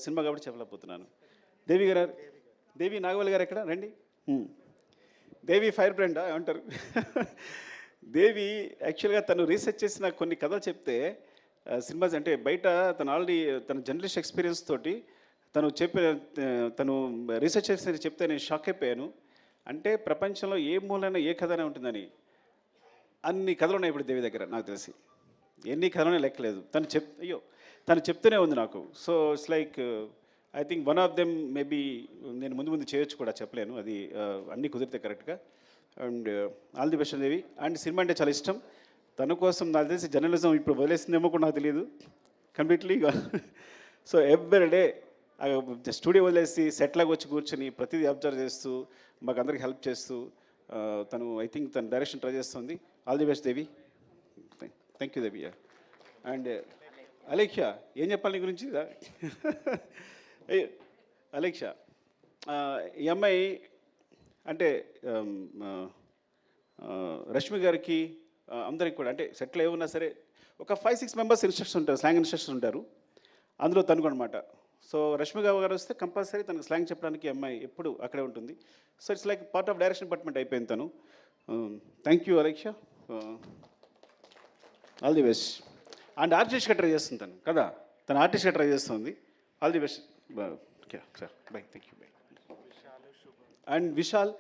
Cinema కాబట్టి చెప్పలేకపోతున్నాను. దేవి గారు, దేవి నాగవల్లి గారు ఎక్కడ రండి. దేవి ఫైర్ బ్రాండా ఏమంటారు? దేవి యాక్చువల్గా తను రీసెర్చ్ చేసిన కొన్ని కథలు చెప్తే సినిమాస్ అంటే బయట తను ఆల్రెడీ తన జర్నలిస్ట్ ఎక్స్పీరియన్స్ తోటి తను చెప్పిన తను రీసెర్చ్ చేసిన చెప్తే నేను షాక్ అయిపోయాను. అంటే ప్రపంచంలో ఏ మూలైనా ఏ కథనే ఉంటుందని అన్ని కథలు ఉన్నాయి ఇప్పుడు దేవి దగ్గర నాకు తెలిసి. ఎన్ని కథలనే లెక్కలేదు. తను చెప్తూనే ఉంది నాకు. So it's like I think one of them maybe నేను ముందు ముందు చేయొచ్చు కూడా, చెప్పలేను అది అన్నీ కుదిరితే కరెక్ట్గా. And all the best Devi. And cinema అంటే చాలా ఇష్టం. తన కోసం నాకు తెలిసి జర్నలిజం ఇప్పుడు వదిలేసిందేమో కూడా నాకు తెలియదు completely. So every day studio వదిలేసి సెట్లాగా వచ్చి కూర్చొని ప్రతిదీ అబ్జర్వ్ చేస్తూ మాకు అందరికి హెల్ప్ చేస్తూ తను ఐ థింక్ తన డైరెక్షన్ ట్రై చేస్తుంది. All the best Devi. Thank you Devi. And Alekhya ఏం చెప్పాలి నీ గురించి? అలేఖ్య ఈ అమ్మాయి అంటే రష్మి గారికి అందరికి కూడా అంటే సెట్లో ఏమున్నా సరే ఒక 5-6 మెంబర్స్ ఇన్స్ట్రక్షన్ ఉంటారు, స్లాంగ్ ఇన్స్ట్రక్షన్ ఉంటారు. అందులో తను అనమాట. సో రష్మి గారు వస్తే కంపల్సరీ తనకు స్లాంగ్ చెప్పడానికి అమ్మాయి ఎప్పుడు అక్కడే ఉంటుంది. So it's like part of direction department అయిపోయింది తను. Thank you Alekhya. All the best. And ఆర్టిస్ట్గా ట్రై చేస్తుంది తను కదా, తను ఆర్టిస్ట్గా ట్రై చేస్తుంది. All the best sir. By. Thank you. By. And Vishal